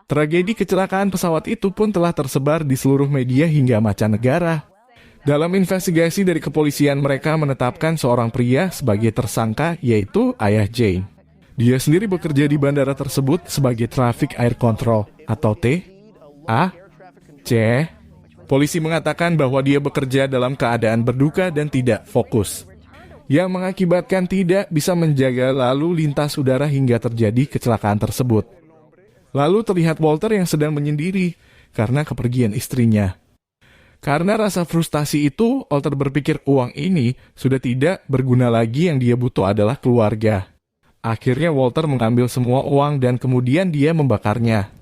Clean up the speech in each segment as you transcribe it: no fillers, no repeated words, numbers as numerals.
Tragedi kecelakaan pesawat itu pun telah tersebar di seluruh media hingga mancanegara. Dalam investigasi dari kepolisian, mereka menetapkan seorang pria sebagai tersangka, yaitu ayah Jane. Dia sendiri bekerja di bandara tersebut sebagai Traffic Air Control atau TAC. Polisi mengatakan bahwa dia bekerja dalam keadaan berduka dan tidak fokus, yang mengakibatkan tidak bisa menjaga lalu lintas udara hingga terjadi kecelakaan tersebut. Lalu terlihat Walter yang sedang menyendiri karena kepergian istrinya. Karena rasa frustasi itu, Walter berpikir uang ini sudah tidak berguna lagi, yang dia butuh adalah keluarga. Akhirnya Walter mengambil semua uang dan kemudian dia membakarnya.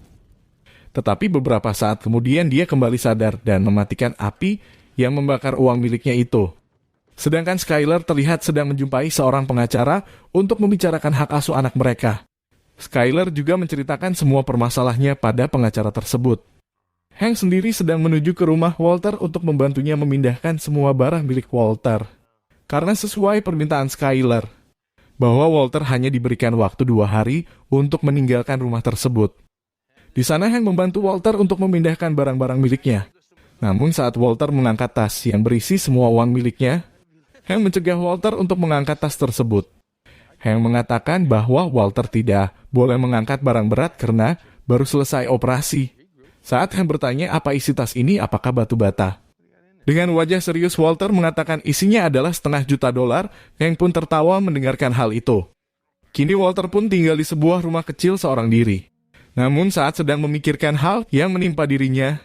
Tetapi beberapa saat kemudian dia kembali sadar dan mematikan api yang membakar uang miliknya itu. Sedangkan Skyler terlihat sedang menjumpai seorang pengacara untuk membicarakan hak asuh anak mereka. Skyler juga menceritakan semua permasalahannya pada pengacara tersebut. Hank sendiri sedang menuju ke rumah Walter untuk membantunya memindahkan semua barang milik Walter. Karena sesuai permintaan Skyler, bahwa Walter hanya diberikan waktu 2 hari untuk meninggalkan rumah tersebut. Di sana Hank membantu Walter untuk memindahkan barang-barang miliknya. Namun saat Walter mengangkat tas yang berisi semua uang miliknya, Hank mencegah Walter untuk mengangkat tas tersebut. Hank mengatakan bahwa Walter tidak boleh mengangkat barang berat karena baru selesai operasi. Saat Hank bertanya apa isi tas ini, apakah batu bata. Dengan wajah serius, Walter mengatakan isinya adalah $500,000. Hank pun tertawa mendengarkan hal itu. Kini Walter pun tinggal di sebuah rumah kecil seorang diri. Namun saat sedang memikirkan hal yang menimpa dirinya,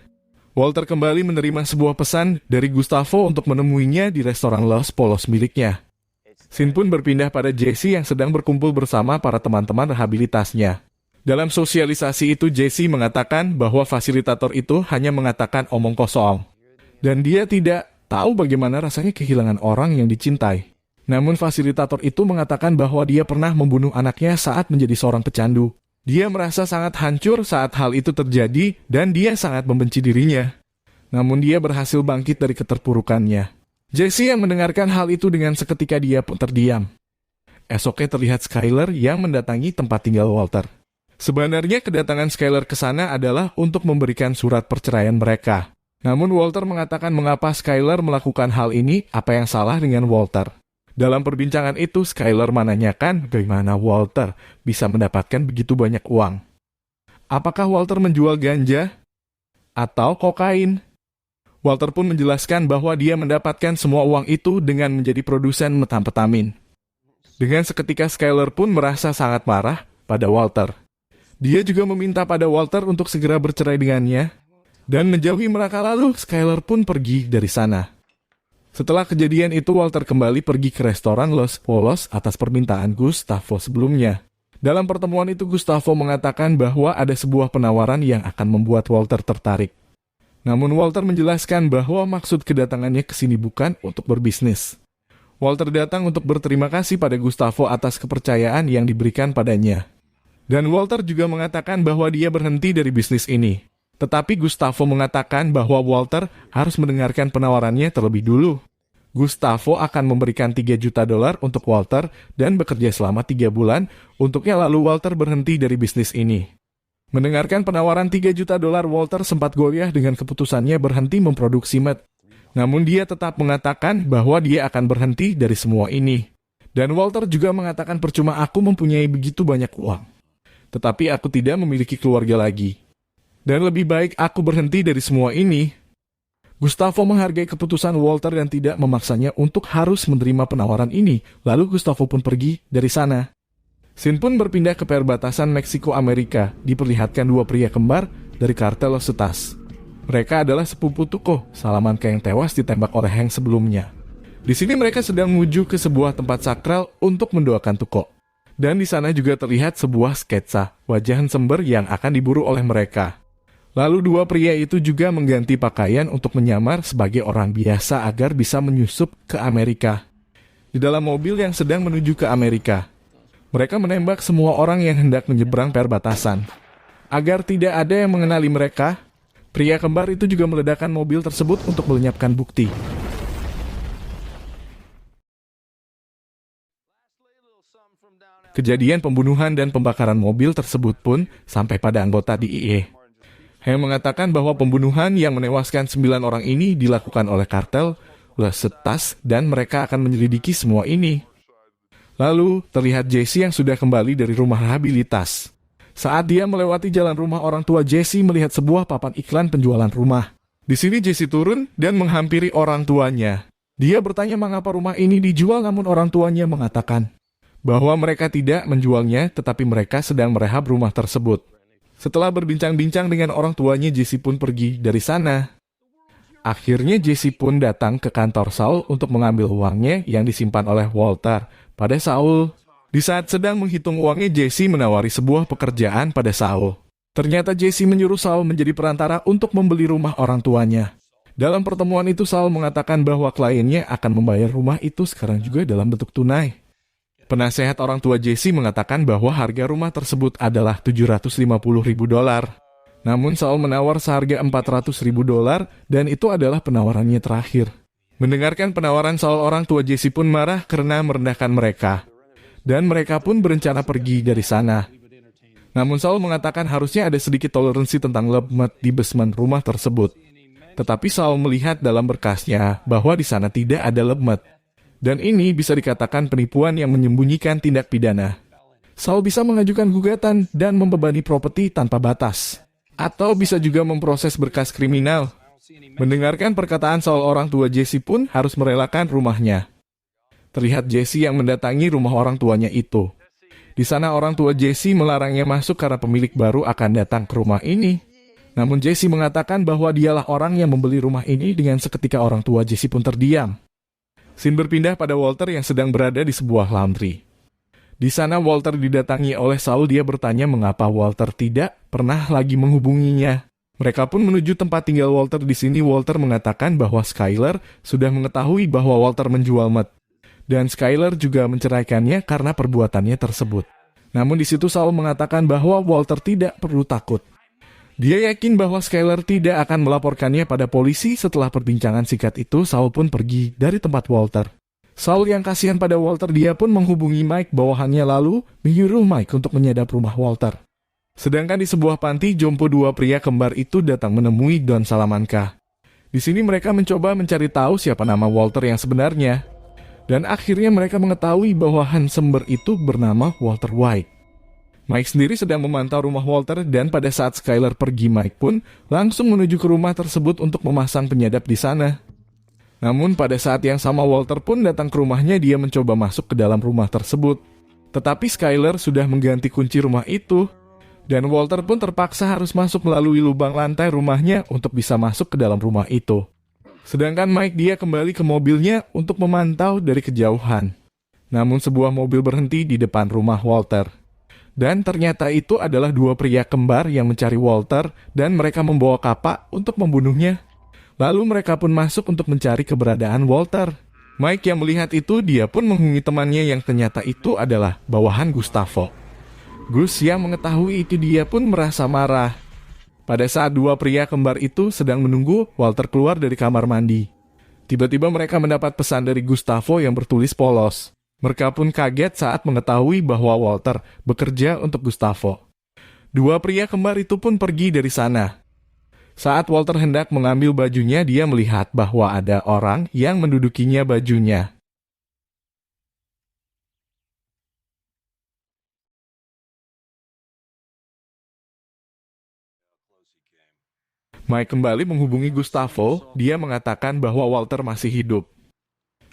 Walter kembali menerima sebuah pesan dari Gustavo untuk menemuinya di restoran Los Polos miliknya. Scene pun berpindah pada Jesse yang sedang berkumpul bersama para teman-teman rehabilitasnya. Dalam sosialisasi itu, Jesse mengatakan bahwa fasilitator itu hanya mengatakan omong kosong. Dan dia tidak tahu bagaimana rasanya kehilangan orang yang dicintai. Namun fasilitator itu mengatakan bahwa dia pernah membunuh anaknya saat menjadi seorang pecandu. Dia merasa sangat hancur saat hal itu terjadi dan dia sangat membenci dirinya. Namun dia berhasil bangkit dari keterpurukannya. Jesse yang mendengarkan hal itu dengan seketika dia pun terdiam. Esoknya terlihat Skyler yang mendatangi tempat tinggal Walter. Sebenarnya kedatangan Skyler ke sana adalah untuk memberikan surat perceraian mereka. Namun Walter mengatakan mengapa Skyler melakukan hal ini, apa yang salah dengan Walter. Dalam perbincangan itu, Skyler menanyakan bagaimana Walter bisa mendapatkan begitu banyak uang. Apakah Walter menjual ganja atau kokain? Walter pun menjelaskan bahwa dia mendapatkan semua uang itu dengan menjadi produsen metamfetamin. Dengan seketika Skyler pun merasa sangat marah pada Walter. Dia juga meminta pada Walter untuk segera bercerai dengannya dan menjauhi mereka, lalu Skyler pun pergi dari sana. Setelah kejadian itu, Walter kembali pergi ke restoran Los Polos atas permintaan Gustavo sebelumnya. Dalam pertemuan itu, Gustavo mengatakan bahwa ada sebuah penawaran yang akan membuat Walter tertarik. Namun Walter menjelaskan bahwa maksud kedatangannya ke sini bukan untuk berbisnis. Walter datang untuk berterima kasih pada Gustavo atas kepercayaan yang diberikan padanya. Dan Walter juga mengatakan bahwa dia berhenti dari bisnis ini. Tetapi Gustavo mengatakan bahwa Walter harus mendengarkan penawarannya terlebih dulu. Gustavo akan memberikan $3 juta untuk Walter dan bekerja selama 3 bulan, untuknya lalu Walter berhenti dari bisnis ini. Mendengarkan penawaran $3 juta, Walter sempat goyah dengan keputusannya berhenti memproduksi meth. Namun dia tetap mengatakan bahwa dia akan berhenti dari semua ini. Dan Walter juga mengatakan percuma aku mempunyai begitu banyak uang. Tetapi aku tidak memiliki keluarga lagi. Dan lebih baik aku berhenti dari semua ini. Gustavo menghargai keputusan Walter dan tidak memaksanya untuk harus menerima penawaran ini. Lalu Gustavo pun pergi dari sana. Scene pun berpindah ke perbatasan Meksiko-Amerika. Diperlihatkan 2 pria kembar dari kartel Los Zetas. Mereka adalah sepupu Tuco, Salamanca yang tewas ditembak oleh Hank sebelumnya. Di sini mereka sedang menuju ke sebuah tempat sakral untuk mendoakan Tuco. Dan di sana juga terlihat sebuah sketsa wajah Sember yang akan diburu oleh mereka. Lalu 2 pria itu juga mengganti pakaian untuk menyamar sebagai orang biasa agar bisa menyusup ke Amerika. Di dalam mobil yang sedang menuju ke Amerika, mereka menembak semua orang yang hendak menyeberang perbatasan. Agar tidak ada yang mengenali mereka, pria kembar itu juga meledakkan mobil tersebut untuk melenyapkan bukti. Kejadian pembunuhan dan pembakaran mobil tersebut pun sampai pada anggota DEA, yang mengatakan bahwa pembunuhan yang menewaskan 9 orang ini dilakukan oleh kartel Los Zetas dan mereka akan menyelidiki semua ini. Lalu, terlihat Jesse yang sudah kembali dari rumah rehabilitas. Saat dia melewati jalan rumah orang tua Jesse melihat sebuah papan iklan penjualan rumah. Di sini Jesse turun dan menghampiri orang tuanya. Dia bertanya mengapa rumah ini dijual, namun orang tuanya mengatakan bahwa mereka tidak menjualnya tetapi mereka sedang merehab rumah tersebut. Setelah berbincang-bincang dengan orang tuanya, Jesse pun pergi dari sana. Akhirnya Jesse pun datang ke kantor Saul untuk mengambil uangnya yang disimpan oleh Walter pada Saul. Di saat sedang menghitung uangnya, Jesse menawari sebuah pekerjaan pada Saul. Ternyata Jesse menyuruh Saul menjadi perantara untuk membeli rumah orang tuanya. Dalam pertemuan itu Saul mengatakan bahwa kliennya akan membayar rumah itu sekarang juga dalam bentuk tunai. Penasehat orang tua Jesse mengatakan bahwa harga rumah tersebut adalah $750.000. Namun Saul menawar seharga $400.000 dan itu adalah penawarannya terakhir. Mendengarkan penawaran Saul, orang tua Jesse pun marah karena merendahkan mereka. Dan mereka pun berencana pergi dari sana. Namun Saul mengatakan harusnya ada sedikit toleransi tentang lemmet di basement rumah tersebut. Tetapi Saul melihat dalam berkasnya bahwa di sana tidak ada lemmet. Dan ini bisa dikatakan penipuan yang menyembunyikan tindak pidana. Saul bisa mengajukan gugatan dan membebani properti tanpa batas. Atau bisa juga memproses berkas kriminal. Mendengarkan perkataan Saul, orang tua Jesse pun harus merelakan rumahnya. Terlihat Jesse yang mendatangi rumah orang tuanya itu. Di sana orang tua Jesse melarangnya masuk karena pemilik baru akan datang ke rumah ini. Namun Jesse mengatakan bahwa dialah orang yang membeli rumah ini. Dengan seketika orang tua Jesse pun terdiam. Scene berpindah pada Walter yang sedang berada di sebuah laundry. Di sana Walter didatangi oleh Saul. Dia bertanya mengapa Walter tidak pernah lagi menghubunginya. Mereka pun menuju tempat tinggal Walter. Di sini Walter mengatakan bahwa Skyler sudah mengetahui bahwa Walter menjual Matt. Dan Skyler juga menceraikannya karena perbuatannya tersebut. Namun di situ Saul mengatakan bahwa Walter tidak perlu takut. Dia yakin bahwa Skyler tidak akan melaporkannya pada polisi. Setelah perbincangan singkat itu, Saul pun pergi dari tempat Walter. Saul yang kasihan pada Walter, dia pun menghubungi Mike bawahannya lalu menyuruh Mike untuk menyadap rumah Walter. Sedangkan di sebuah panti jompo, dua pria kembar itu datang menemui Don Salamanca. Di sini mereka mencoba mencari tahu siapa nama Walter yang sebenarnya. Dan akhirnya mereka mengetahui bahwa Hansenberg itu bernama Walter White. Mike sendiri sedang memantau rumah Walter dan pada saat Skyler pergi, Mike pun langsung menuju ke rumah tersebut untuk memasang penyadap di sana. Namun pada saat yang sama Walter pun datang ke rumahnya. Dia mencoba masuk ke dalam rumah tersebut. Tetapi Skyler sudah mengganti kunci rumah itu. Dan Walter pun terpaksa harus masuk melalui lubang lantai rumahnya untuk bisa masuk ke dalam rumah itu. Sedangkan Mike, dia kembali ke mobilnya untuk memantau dari kejauhan. Namun sebuah mobil berhenti di depan rumah Walter. Dan ternyata itu adalah dua pria kembar yang mencari Walter dan mereka membawa kapak untuk membunuhnya. Lalu mereka pun masuk untuk mencari keberadaan Walter. Mike yang melihat itu, dia pun menghubungi temannya yang ternyata itu adalah bawahan Gustavo. Gus yang mengetahui itu, dia pun merasa marah. Pada saat dua pria kembar itu sedang menunggu Walter keluar dari kamar mandi. Tiba-tiba mereka mendapat pesan dari Gustavo yang bertulis polos. Mereka pun kaget saat mengetahui bahwa Walter bekerja untuk Gustavo. Dua pria kembar itu pun pergi dari sana. Saat Walter hendak mengambil bajunya, dia melihat bahwa ada orang yang mendudukinya bajunya. Mike kembali menghubungi Gustavo. Dia mengatakan bahwa Walter masih hidup.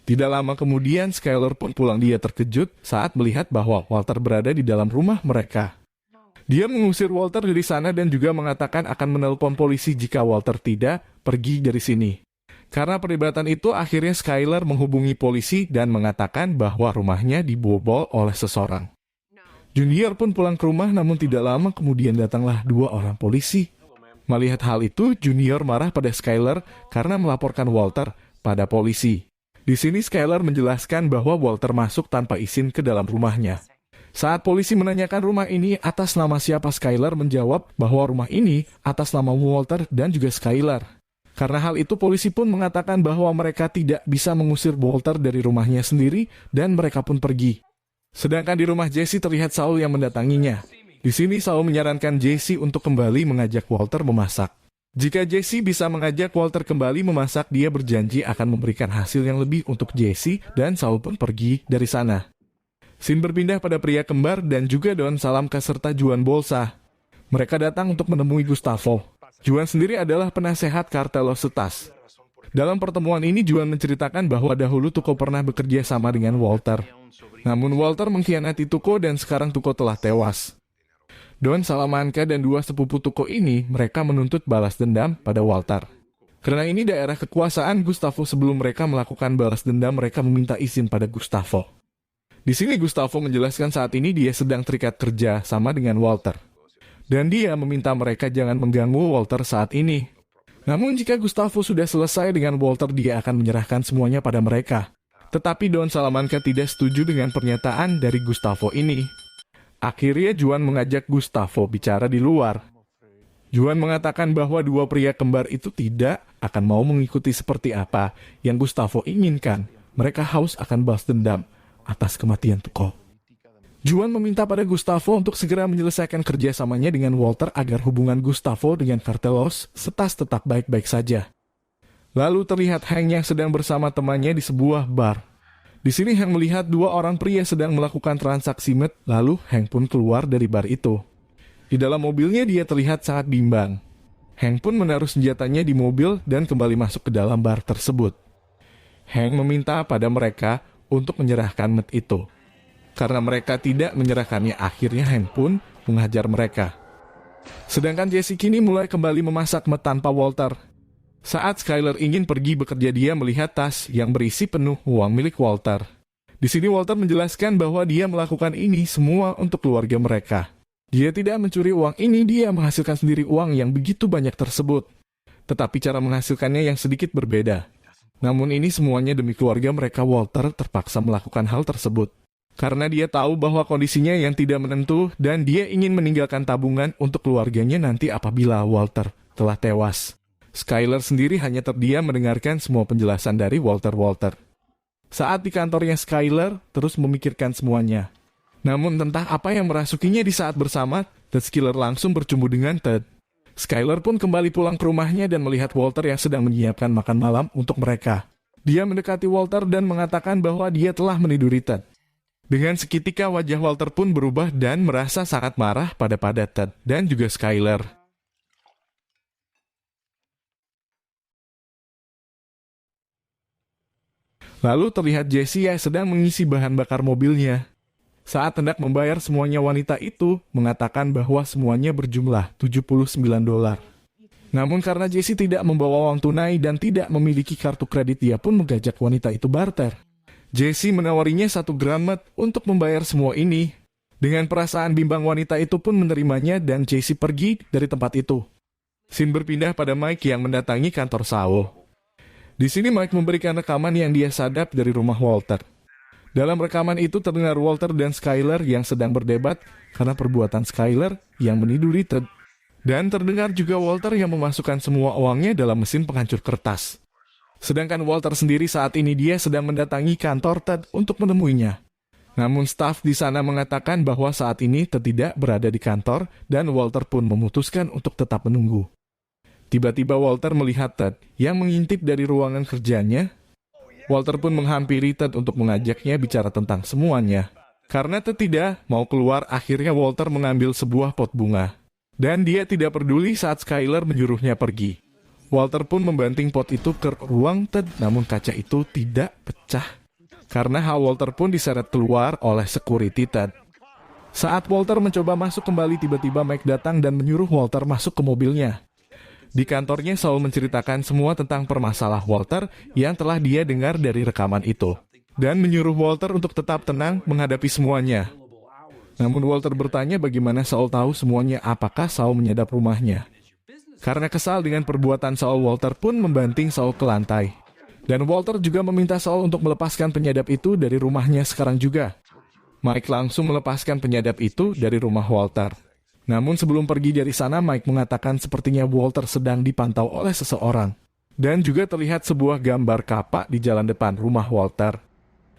Tidak lama kemudian, Skyler pun pulang. Dia terkejut saat melihat bahwa Walter berada di dalam rumah mereka. Dia mengusir Walter dari sana dan juga mengatakan akan menelpon polisi jika Walter tidak pergi dari sini. Karena perdebatan itu, akhirnya Skyler menghubungi polisi dan mengatakan bahwa rumahnya dibobol oleh seseorang. Junior pun pulang ke rumah, namun tidak lama kemudian datanglah dua orang polisi. Melihat hal itu, Junior marah pada Skyler karena melaporkan Walter pada polisi. Di sini Skyler menjelaskan bahwa Walter masuk tanpa izin ke dalam rumahnya. Saat polisi menanyakan rumah ini atas nama siapa, Skyler menjawab bahwa rumah ini atas nama Walter dan juga Skyler. Karena hal itu, polisi pun mengatakan bahwa mereka tidak bisa mengusir Walter dari rumahnya sendiri dan mereka pun pergi. Sedangkan di rumah Jesse terlihat Saul yang mendatanginya. Di sini Saul menyarankan Jesse untuk kembali mengajak Walter memasak. Jika Jesse bisa mengajak Walter kembali memasak, dia berjanji akan memberikan hasil yang lebih untuk Jesse, dan Saul pun pergi dari sana. Scene berpindah pada pria kembar dan juga Don Salamka serta Juan Bolsa. Mereka datang untuk menemui Gustavo. Juan sendiri adalah penasehat kartel Los Zetas. Dalam pertemuan ini, Juan menceritakan bahwa dahulu Tuco pernah bekerja sama dengan Walter. Namun Walter mengkhianati Tuco dan sekarang Tuco telah tewas. Don Salamanca dan dua sepupu Tuco ini, mereka menuntut balas dendam pada Walter. Karena ini daerah kekuasaan Gustavo, sebelum mereka melakukan balas dendam, mereka meminta izin pada Gustavo. Di sini Gustavo menjelaskan saat ini dia sedang terikat kerja sama dengan Walter. Dan dia meminta mereka jangan mengganggu Walter saat ini. Namun jika Gustavo sudah selesai dengan Walter, dia akan menyerahkan semuanya pada mereka. Tetapi Don Salamanca tidak setuju dengan pernyataan dari Gustavo ini. Akhirnya Juan mengajak Gustavo bicara di luar. Juan mengatakan bahwa dua pria kembar itu tidak akan mau mengikuti seperti apa yang Gustavo inginkan. Mereka haus akan balas dendam atas kematian Tuco. Juan meminta pada Gustavo untuk segera menyelesaikan kerjasamanya dengan Walter agar hubungan Gustavo dengan kartel Los Zetas tetap baik-baik saja. Lalu terlihat Hank yang sedang bersama temannya di sebuah bar. Di sini Hank melihat dua orang pria sedang melakukan transaksi med, lalu Hank pun keluar dari bar itu. Di dalam mobilnya dia terlihat sangat bimbang. Hank pun menaruh senjatanya di mobil dan kembali masuk ke dalam bar tersebut. Hank meminta pada mereka untuk menyerahkan med itu. Karena mereka tidak menyerahkannya, akhirnya Hank pun menghajar mereka. Sedangkan Jesse kini mulai kembali memasak med tanpa Walter. Saat Skyler ingin pergi bekerja, dia melihat tas yang berisi penuh uang milik Walter. Di sini Walter menjelaskan bahwa dia melakukan ini semua untuk keluarga mereka. Dia tidak mencuri uang ini, dia menghasilkan sendiri uang yang begitu banyak tersebut. Tetapi cara menghasilkannya yang sedikit berbeda. Namun ini semuanya demi keluarga mereka. Walter terpaksa melakukan hal tersebut. Karena dia tahu bahwa kondisinya yang tidak menentu dan dia ingin meninggalkan tabungan untuk keluarganya nanti apabila Walter telah tewas. Skyler sendiri hanya terdiam mendengarkan semua penjelasan dari Walter. Saat di kantornya, Skyler terus memikirkan semuanya. Namun entah apa yang merasukinya di saat bersama, Ted Skiller langsung bercumbu dengan Ted. Skyler pun kembali pulang ke rumahnya dan melihat Walter yang sedang menyiapkan makan malam untuk mereka. Dia mendekati Walter dan mengatakan bahwa dia telah meniduri Ted. Dengan seketika wajah Walter pun berubah dan merasa sangat marah pada Ted dan juga Skyler. Lalu terlihat Jesse yang sedang mengisi bahan bakar mobilnya. Saat hendak membayar semuanya, wanita itu mengatakan bahwa semuanya berjumlah $79. Namun karena Jesse tidak membawa uang tunai dan tidak memiliki kartu kredit, dia pun mengajak wanita itu barter. Jesse menawarinya 1 gram med untuk membayar semua ini. Dengan perasaan bimbang, wanita itu pun menerimanya dan Jesse pergi dari tempat itu. Scene berpindah pada Mike yang mendatangi kantor Saul. Di sini Mike memberikan rekaman yang dia sadap dari rumah Walter. Dalam rekaman itu terdengar Walter dan Skyler yang sedang berdebat karena perbuatan Skyler yang meniduri Ted. Dan terdengar juga Walter yang memasukkan semua uangnya dalam mesin penghancur kertas. Sedangkan Walter sendiri saat ini dia sedang mendatangi kantor Ted untuk menemuinya. Namun staf di sana mengatakan bahwa saat ini Ted tidak berada di kantor dan Walter pun memutuskan untuk tetap menunggu. Tiba-tiba Walter melihat Ted yang mengintip dari ruangan kerjanya. Walter pun menghampiri Ted untuk mengajaknya bicara tentang semuanya. Karena Ted tidak mau keluar, akhirnya Walter mengambil sebuah pot bunga. Dan dia tidak peduli saat Skyler menyuruhnya pergi. Walter pun membanting pot itu ke ruang Ted, namun kaca itu tidak pecah. Karena Walter pun diseret keluar oleh security Ted. Saat Walter mencoba masuk kembali, tiba-tiba Mike datang dan menyuruh Walter masuk ke mobilnya. Di kantornya, Saul menceritakan semua tentang permasalahan Walter yang telah dia dengar dari rekaman itu. Dan menyuruh Walter untuk tetap tenang menghadapi semuanya. Namun Walter bertanya bagaimana Saul tahu semuanya, apakah Saul menyadap rumahnya. Karena kesal dengan perbuatan Saul, Walter pun membanting Saul ke lantai. Dan Walter juga meminta Saul untuk melepaskan penyadap itu dari rumahnya sekarang juga. Mike langsung melepaskan penyadap itu dari rumah Walter. Namun sebelum pergi dari sana, Mike mengatakan sepertinya Walter sedang dipantau oleh seseorang. Dan juga terlihat sebuah gambar kapak di jalan depan rumah Walter.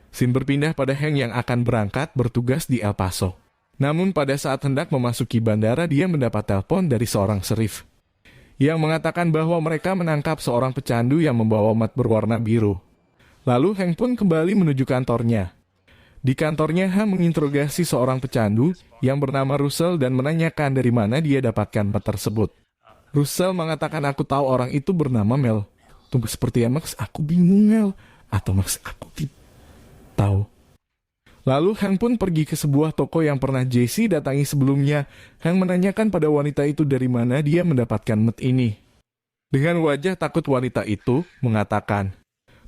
Scene berpindah pada Hank yang akan berangkat bertugas di El Paso. Namun pada saat hendak memasuki bandara, dia mendapat telepon dari seorang serif yang mengatakan bahwa mereka menangkap seorang pecandu yang membawa mat berwarna biru. Lalu Hank pun kembali menuju kantornya. Di kantornya, Hank menginterogasi seorang pecandu yang bernama Russell dan menanyakan dari mana dia dapatkan mat tersebut. Russell mengatakan, aku tahu orang itu bernama Mel. Tunggu, seperti ya Max, aku bingung Mel. Atau Max, aku tidak tahu. Lalu Hank pun pergi ke sebuah toko yang pernah Jesse datangi sebelumnya. Hank menanyakan pada wanita itu dari mana dia mendapatkan mat ini. Dengan wajah takut, wanita itu mengatakan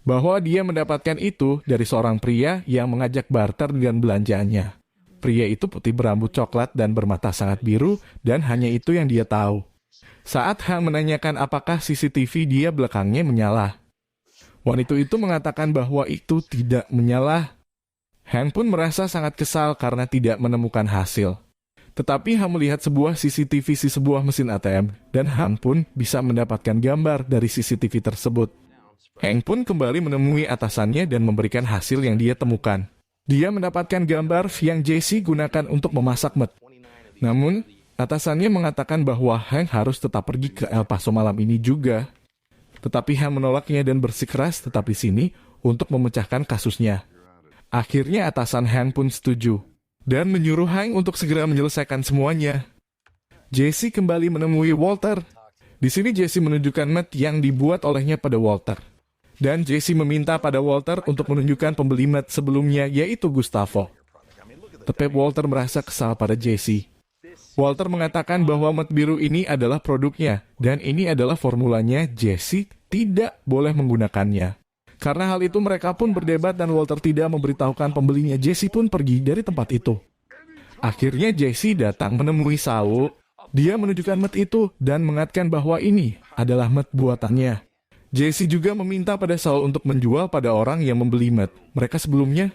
bahwa dia mendapatkan itu dari seorang pria yang mengajak barter dengan belanjaannya. Pria itu putih berambut coklat dan bermata sangat biru, dan hanya itu yang dia tahu. Saat Hank menanyakan apakah CCTV dia belakangnya menyala, wanita itu mengatakan bahwa itu tidak menyala. Hank pun merasa sangat kesal karena tidak menemukan hasil. Tetapi Hank melihat sebuah CCTV di sebuah mesin ATM, dan Hank pun bisa mendapatkan gambar dari CCTV tersebut. Hank pun kembali menemui atasannya dan memberikan hasil yang dia temukan. Dia mendapatkan gambar yang Jesse gunakan untuk memasak mat. Namun, atasannya mengatakan bahwa Hank harus tetap pergi ke El Paso malam ini juga. Tetapi Hank menolaknya dan bersikeras tetap di sini untuk memecahkan kasusnya. Akhirnya atasan Hank pun setuju dan menyuruh Hank untuk segera menyelesaikan semuanya. Jesse kembali menemui Walter. Di sini Jesse menunjukkan mat yang dibuat olehnya pada Walter. Dan Jesse meminta pada Walter untuk menunjukkan pembeli mat sebelumnya, yaitu Gustavo. Tetapi Walter merasa kesal pada Jesse. Walter mengatakan bahwa mat biru ini adalah produknya, dan ini adalah formulanya. Jesse tidak boleh menggunakannya. Karena hal itu mereka pun berdebat dan Walter tidak memberitahukan pembelinya. Jesse pun pergi dari tempat itu. Akhirnya Jesse datang menemui Saul. Dia menunjukkan mat itu dan mengatakan bahwa ini adalah mat buatannya. Jesse juga meminta pada Saul untuk menjual pada orang yang membeli mat mereka sebelumnya.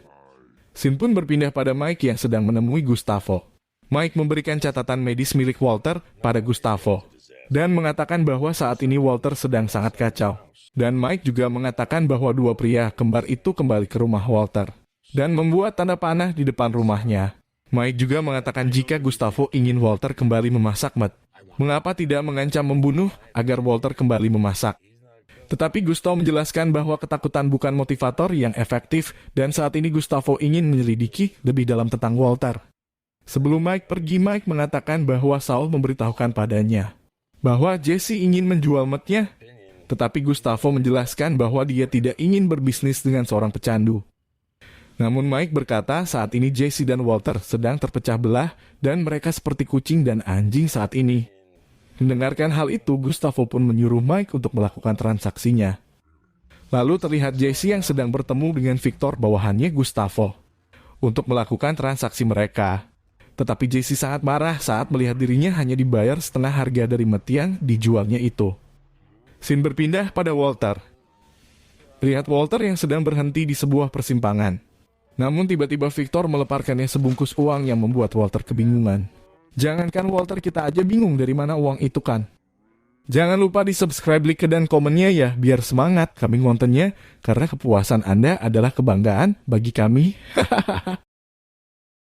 Scene pun berpindah pada Mike yang sedang menemui Gustavo. Mike memberikan catatan medis milik Walter pada Gustavo dan mengatakan bahwa saat ini Walter sedang sangat kacau. Dan Mike juga mengatakan bahwa dua pria kembar itu kembali ke rumah Walter dan membuat tanda panah di depan rumahnya. Mike juga mengatakan jika Gustavo ingin Walter kembali memasak mat, mengapa tidak mengancam membunuh agar Walter kembali memasak. Tetapi Gustavo menjelaskan bahwa ketakutan bukan motivator yang efektif dan saat ini Gustavo ingin menyelidiki lebih dalam tentang Walter. Sebelum Mike pergi, Mike mengatakan bahwa Saul memberitahukan padanya bahwa Jesse ingin menjual matnya. Tetapi Gustavo menjelaskan bahwa dia tidak ingin berbisnis dengan seorang pecandu. Namun Mike berkata saat ini Jesse dan Walter sedang terpecah belah dan mereka seperti kucing dan anjing saat ini. Mendengarkan hal itu, Gustavo pun menyuruh Mike untuk melakukan transaksinya. Lalu terlihat Jesse yang sedang bertemu dengan Victor, bawahannya Gustavo, untuk melakukan transaksi mereka. Tetapi Jesse sangat marah saat melihat dirinya hanya dibayar setengah harga dari mat yang dijualnya itu. Scene berpindah pada Walter. Lihat Walter yang sedang berhenti di sebuah persimpangan. Namun tiba-tiba Victor meleparkannya sebungkus uang yang membuat Walter kebingungan. Jangankan Walter, kita aja bingung dari mana uang itu kan. Jangan lupa di subscribe, like, dan komennya ya, biar semangat kami ngontennya, karena kepuasan Anda adalah kebanggaan bagi kami. Hahaha.